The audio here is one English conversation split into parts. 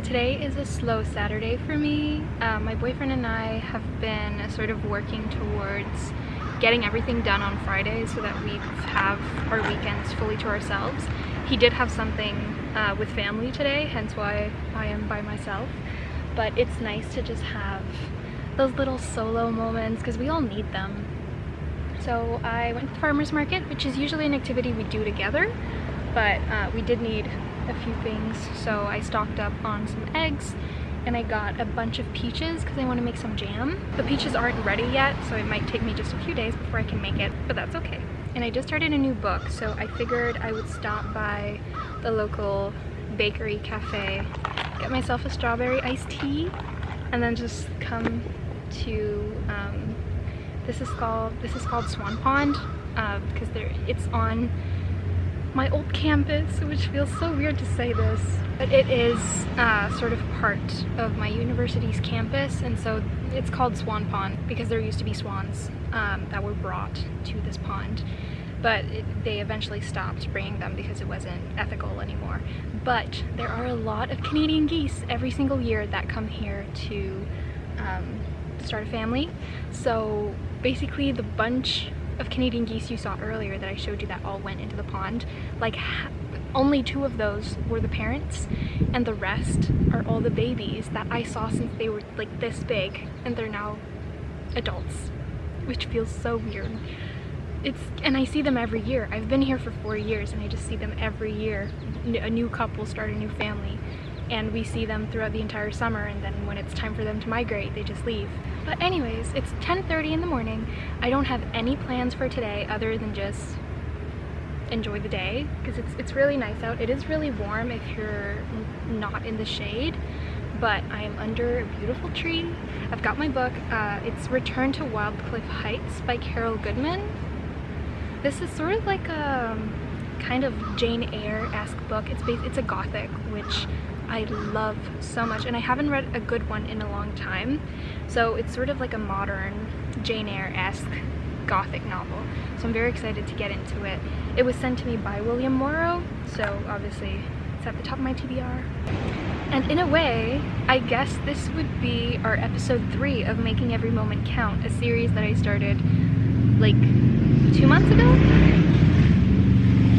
So today is a slow Saturday for me. My boyfriend and I have been sort of working towards getting everything done on Friday so that we have our weekends fully to ourselves. He did have something with family today, hence why I am by myself. But it's nice to just have those little solo moments because we all need them. So I went to the farmer's market, which is usually an activity we do together, but we did need a few things, so I stocked up on some eggs and I got a bunch of peaches because I want to make some jam. The peaches aren't ready yet, so it might take me just a few days before I can make it, but that's okay. And I just started a new book, so I figured I would stop by the local bakery cafe, get myself a strawberry iced tea, and then just come to this is called Swan Pond because it's on my old campus, which feels so weird to say this, but it is sort of part of my university's campus, and so it's called Swan Pond because there used to be swans that were brought to this pond, but they eventually stopped bringing them because it wasn't ethical anymore. But there are a lot of Canadian geese every single year that come here to start a family. So basically the bunch of Canadian geese you saw earlier that I showed you that all went into the pond, like only 2 of those were the parents, and the rest are all the babies that I saw since they were like this big, and they're now adults, which feels so weird. And I see them every year. I've been here for 4 years and I just see them every year. A new couple start a new family, and we see them throughout the entire summer, and then when it's time for them to migrate, they just leave. But anyways, it's 10:30 in the morning. I don't have any plans for today other than just enjoy the day because it's really nice out. It is really warm if you're not in the shade, but I am under a beautiful tree. I've got my book. It's Return to Wildcliff Heights by Carol Goodman. This is sort of like a kind of Jane Eyre-esque book. It's a gothic, which I love so much, and I haven't read a good one in a long time, so it's sort of like a modern Jane Eyre-esque gothic novel, so I'm very excited to get into it. It was sent to me by William Morrow, so obviously it's at the top of my TBR. And in a way, I guess this would be our episode 3 of Making Every Moment Count, a series that I started like 2 months ago?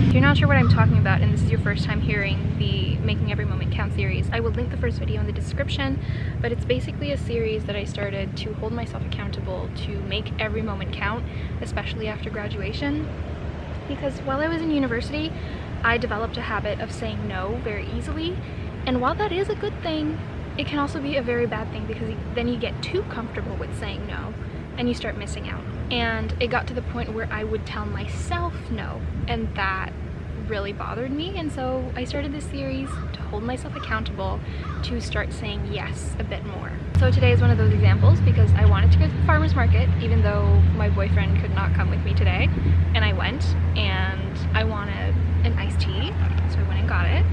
If you're not sure what I'm talking about and this is your first time hearing the Making Every Moment Count series, I will link the first video in the description, but it's basically a series that I started to hold myself accountable to make every moment count, especially after graduation. Because while I was in university, I developed a habit of saying no very easily, and while that is a good thing, it can also be a very bad thing because then you get too comfortable with saying no and you start missing out. And it got to the point where I would tell myself no, and that really bothered me, and so I started this series to hold myself accountable to start saying yes a bit more. So today is one of those examples because I wanted to go to the farmer's market even though my boyfriend could not come with me today, and I went, and I wanted an iced tea, so I went and got it.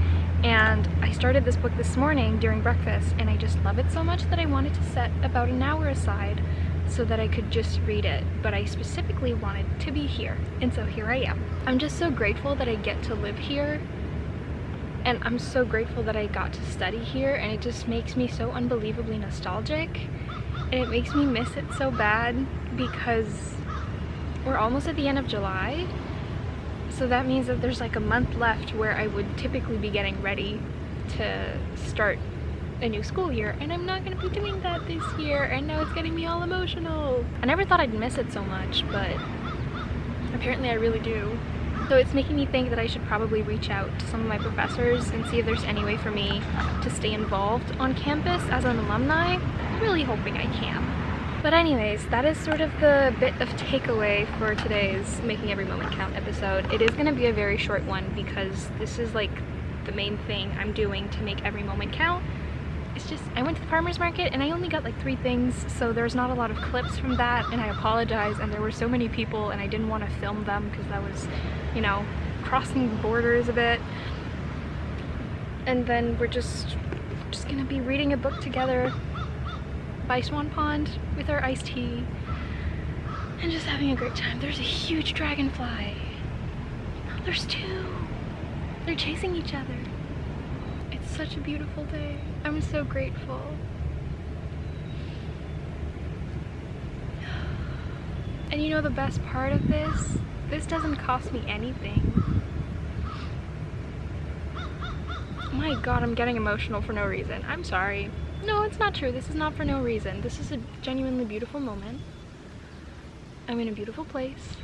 And I started this book this morning during breakfast, and I just love it so much that I wanted to set about an hour aside so that I could just read it, but I specifically wanted to be here, and so here I am. I'm just so grateful that I get to live here, and I'm so grateful that I got to study here, and it just makes me so unbelievably nostalgic, and it makes me miss it so bad because we're almost at the end of July, so that means that there's like a month left where I would typically be getting ready to start a new school year, and I'm not going to be doing that this year, and now it's getting me all emotional. I never thought I'd miss it so much, but apparently I really do. So it's making me think that I should probably reach out to some of my professors and see if there's any way for me to stay involved on campus as an alumni. I'm really hoping I can. But anyways, that is sort of the bit of takeaway for today's Making Every Moment Count episode. It is going to be a very short one because this is like the main thing I'm doing to make every moment count. It's just, I went to the farmer's market and I only got like 3 things, so there's not a lot of clips from that, and I apologize, and there were so many people and I didn't want to film them because that was, you know, crossing borders a bit. And then we're just gonna be reading a book together by Swan Pond with our iced tea and just having a great time. There's a huge dragonfly. There's 2. They're chasing each other. It's such a beautiful day. I'm so grateful. And you know the best part of this? This doesn't cost me anything. My god, I'm getting emotional for no reason. I'm sorry. No, it's not true. This is not for no reason. This is a genuinely beautiful moment. I'm in a beautiful place.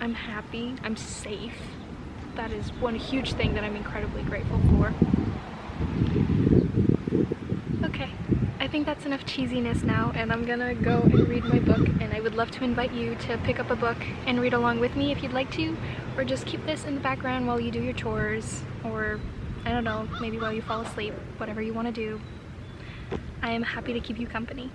I'm happy. I'm safe. That is one huge thing that I'm incredibly grateful for. Okay, I think that's enough cheesiness now, and I'm gonna go and read my book, and I would love to invite you to pick up a book and read along with me if you'd like to, or just keep this in the background while you do your chores, or I don't know, maybe while you fall asleep, whatever you want to do. I am happy to keep you company.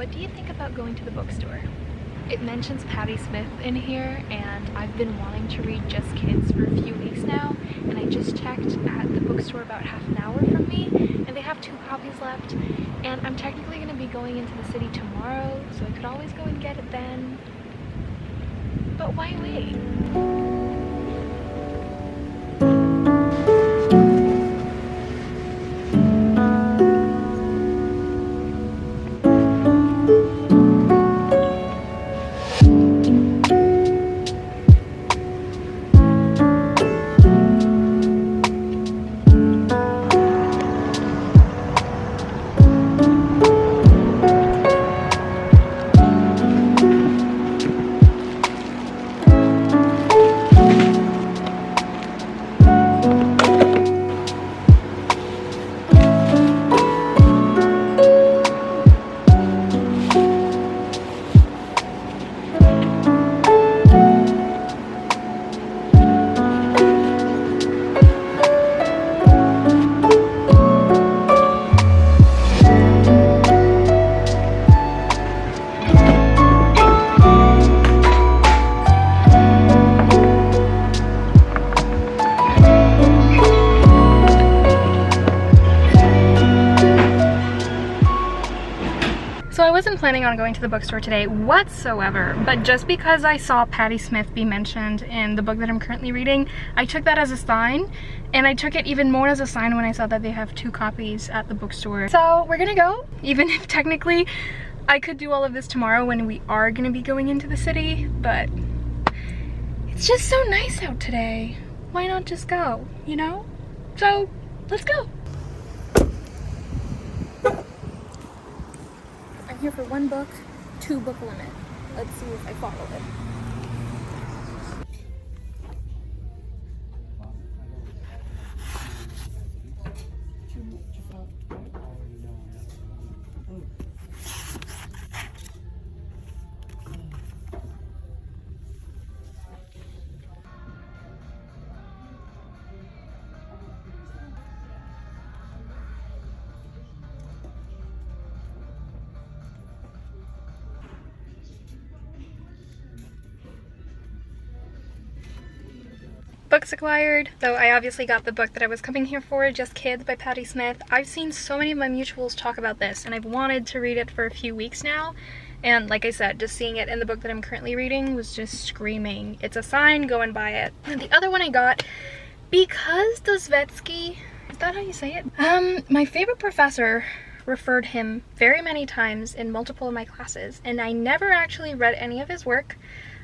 what do you think about going to the bookstore? It mentions Patti Smith in here, and I've been wanting to read Just Kids for a few weeks now, and I just checked at the bookstore about half an hour from me, and they have 2 copies left, and I'm technically going to be going into the city tomorrow, so I could always go and get it then. But why wait? So I wasn't planning on going to the bookstore today whatsoever, but just because I saw Patti Smith be mentioned in the book that I'm currently reading, I took that as a sign, and I took it even more as a sign when I saw that they have 2 copies at the bookstore. So we're gonna go, even if technically I could do all of this tomorrow when we are gonna be going into the city, but it's just so nice out today. Why not just go, you know? So let's go. I'm here for 1 book, 2 book limit. Let's see if I follow it. Books acquired. So I obviously got the book that I was coming here for, Just Kids by Patti Smith. I've seen so many of my mutuals talk about this, and I've wanted to read it for a few weeks now. And like I said, just seeing it in the book that I'm currently reading was just screaming, it's a sign, go and buy it. And the other one I got because Dostoevsky, is that how you say it? My favorite professor referred him very many times in multiple of my classes, and I never actually read any of his work.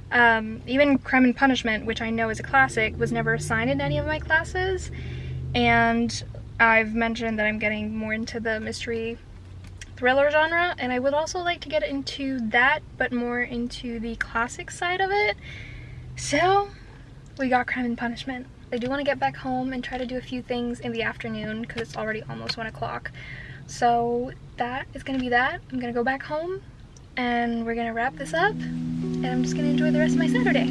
Even Crime and Punishment, which I know is a classic, was never assigned in any of my classes, and I've mentioned that I'm getting more into the mystery thriller genre, and I would also like to get into that, but more into the classic side of it. So we got Crime and Punishment. I do want to get back home and try to do a few things in the afternoon because it's already almost 1 o'clock. So that is going to be that. I'm going to go back home and we're going to wrap this up, and I'm just going to enjoy the rest of my Saturday.